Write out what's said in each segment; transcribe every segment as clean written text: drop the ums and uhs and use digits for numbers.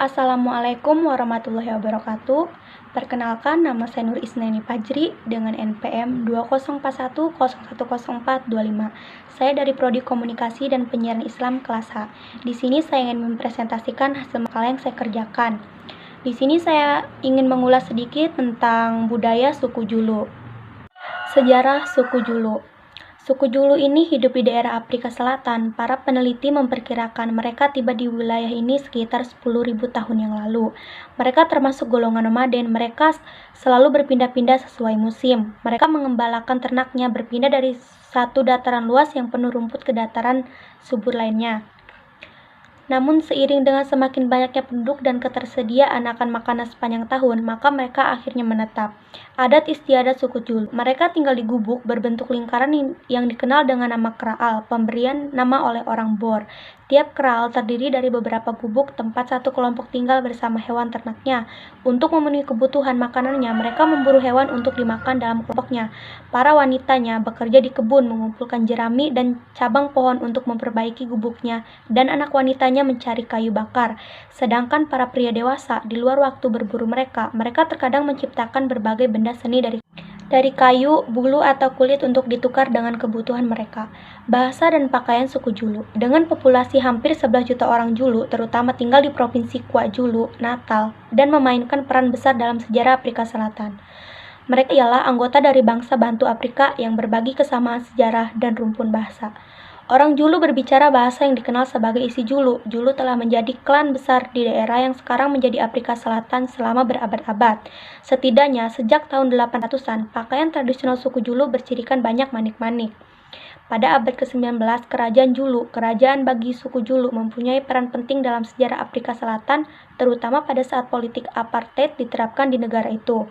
Assalamualaikum warahmatullahi wabarakatuh. Perkenalkan, nama saya Nur Isnaini Fajri dengan NPM 2041010425. Saya dari Prodi Komunikasi dan Penyiaran Islam kelas H. Di sini saya ingin mempresentasikan hasil makalah yang saya kerjakan. Di sini saya ingin mengulas sedikit tentang budaya suku Julu. Sejarah suku Julu. Suku Julu ini hidup di daerah Afrika Selatan. Para peneliti memperkirakan mereka tiba di wilayah ini sekitar 10.000 tahun yang lalu. Mereka termasuk golongan nomaden. Mereka selalu berpindah-pindah sesuai musim. Mereka mengembalakan ternaknya berpindah dari satu dataran luas yang penuh rumput ke dataran subur lainnya. Namun seiring dengan semakin banyaknya penduduk dan ketersediaan akan makanan sepanjang tahun, maka mereka akhirnya menetap. Adat istiadat suku Julu. Mereka tinggal di gubuk berbentuk lingkaran yang dikenal dengan nama kraal, pemberian nama oleh orang Boer. Tiap kraal terdiri dari beberapa gubuk tempat satu kelompok tinggal bersama hewan ternaknya. Untuk memenuhi kebutuhan makanannya, mereka memburu hewan untuk dimakan dalam kelompoknya. Para wanitanya bekerja di kebun, mengumpulkan jerami dan cabang pohon untuk memperbaiki gubuknya, dan anak wanitanya mencari kayu bakar. Sedangkan para pria dewasa, di luar waktu berburu mereka terkadang menciptakan berbagai benda seni dari kayu, bulu, atau kulit untuk ditukar dengan kebutuhan mereka. Bahasa dan pakaian suku Julu. Dengan populasi hampir 11 juta orang Julu, terutama tinggal di Provinsi KwaZulu, Natal, dan memainkan peran besar dalam sejarah Afrika Selatan. Mereka ialah anggota dari bangsa Bantu Afrika yang berbagi kesamaan sejarah dan rumpun bahasa. Orang Julu berbicara bahasa yang dikenal sebagai isi Julu. Julu telah menjadi klan besar di daerah yang sekarang menjadi Afrika Selatan selama berabad-abad. Setidaknya sejak tahun 800-an, pakaian tradisional suku Julu bercirikan banyak manik-manik. Pada abad ke-19, kerajaan Julu, kerajaan bagi suku Julu, mempunyai peran penting dalam sejarah Afrika Selatan, terutama pada saat politik apartheid diterapkan di negara itu.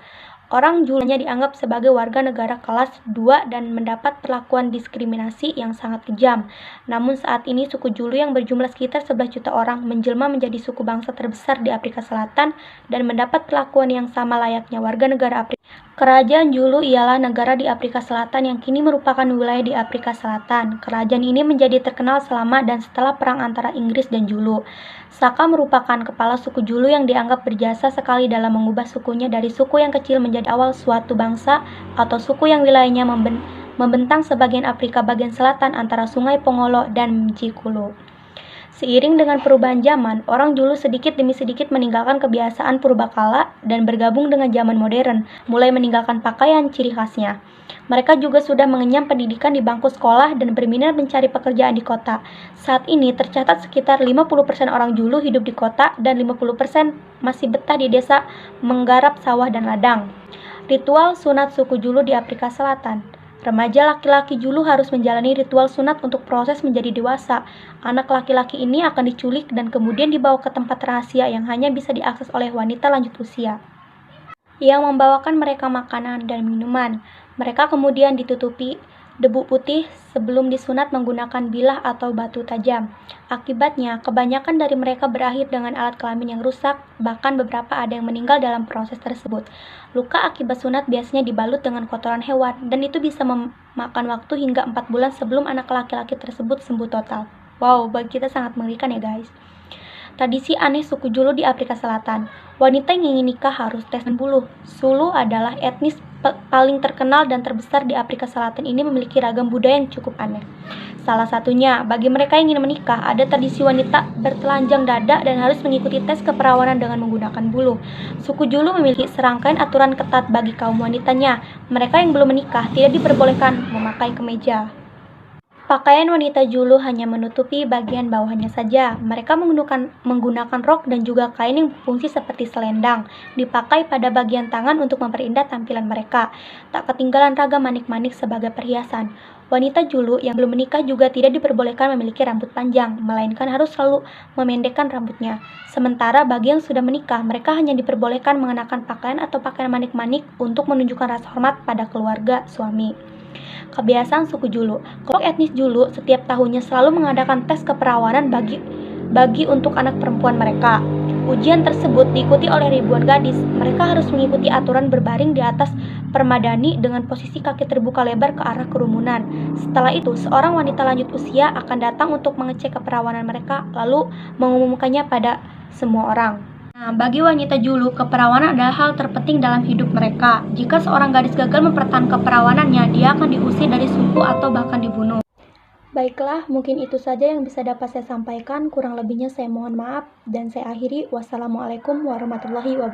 Orang Julu hanya dianggap sebagai warga negara kelas 2 dan mendapat perlakuan diskriminasi yang sangat kejam. Namun saat ini suku Julu yang berjumlah sekitar 11 juta orang menjelma menjadi suku bangsa terbesar di Afrika Selatan dan mendapat perlakuan yang sama layaknya warga negara Afrika. Kerajaan Julu ialah negara di Afrika Selatan yang kini merupakan wilayah di Afrika Selatan. Kerajaan ini menjadi terkenal selama dan setelah perang antara Inggris dan Julu. Saka merupakan kepala suku Julu yang dianggap berjasa sekali dalam mengubah sukunya dari suku yang kecil menjadi awal suatu bangsa atau suku yang wilayahnya membentang sebagian Afrika bagian selatan antara Sungai Pongolo dan Mjikulo. Seiring dengan perubahan zaman, orang Julu sedikit demi sedikit meninggalkan kebiasaan purbakala dan bergabung dengan zaman modern, mulai meninggalkan pakaian ciri khasnya. Mereka juga sudah mengenyam pendidikan di bangku sekolah dan berminat mencari pekerjaan di kota. Saat ini tercatat sekitar 50% orang Julu hidup di kota dan 50% masih betah di desa menggarap sawah dan ladang. Ritual sunat suku Julu di Afrika Selatan. Remaja laki-laki Julu harus menjalani ritual sunat untuk proses menjadi dewasa. Anak laki-laki ini akan diculik dan kemudian dibawa ke tempat rahasia yang hanya bisa diakses oleh wanita lanjut usia, yang membawakan mereka makanan dan minuman. Mereka kemudian ditutupi debu putih sebelum disunat menggunakan bilah atau batu tajam. Akibatnya, kebanyakan dari mereka berakhir dengan alat kelamin yang rusak, bahkan beberapa ada yang meninggal dalam proses tersebut. Luka akibat sunat biasanya dibalut dengan kotoran hewan, dan itu bisa memakan waktu hingga 4 bulan sebelum anak laki-laki tersebut sembuh total. Wow, bagi kita sangat mengerikan ya guys. Tradisi aneh suku Julu di Afrika Selatan. Wanita yang ingin nikah harus tes bulu. Sulu adalah etnis paling terkenal dan terbesar di Afrika Selatan ini memiliki ragam budaya yang cukup aneh. Salah satunya, bagi mereka yang ingin menikah, ada tradisi wanita bertelanjang dada dan harus mengikuti tes keperawanan dengan menggunakan bulu. Suku Julu memiliki serangkaian aturan ketat bagi kaum wanitanya. Mereka yang belum menikah tidak diperbolehkan memakai kemeja. Pakaian wanita Julu hanya menutupi bagian bawahnya saja. Mereka menggunakan rok dan juga kain yang berfungsi seperti selendang, dipakai pada bagian tangan untuk memperindah tampilan mereka. Tak ketinggalan ragam manik-manik sebagai perhiasan. Wanita Julu yang belum menikah juga tidak diperbolehkan memiliki rambut panjang, melainkan harus selalu memendekkan rambutnya. Sementara bagi yang sudah menikah, mereka hanya diperbolehkan mengenakan pakaian atau pakaian manik-manik untuk menunjukkan rasa hormat pada keluarga suami. Kebiasaan suku Julu. Kelompok etnis Julu setiap tahunnya selalu mengadakan tes keperawanan bagi untuk anak perempuan mereka. Ujian tersebut diikuti oleh ribuan gadis. Mereka harus mengikuti aturan berbaring di atas permadani dengan posisi kaki terbuka lebar ke arah kerumunan. Setelah itu, seorang wanita lanjut usia akan datang untuk mengecek keperawanan mereka, lalu mengumumkannya pada semua orang. Nah, bagi wanita Julu, keperawanan adalah hal terpenting dalam hidup mereka. Jika seorang gadis gagal mempertahankan keperawanannya, dia akan diusir dari suku atau bahkan dibunuh. Baiklah, mungkin itu saja yang bisa dapat saya sampaikan. Kurang lebihnya saya mohon maaf dan saya akhiri. Wassalamualaikum warahmatullahi wabarakatuh.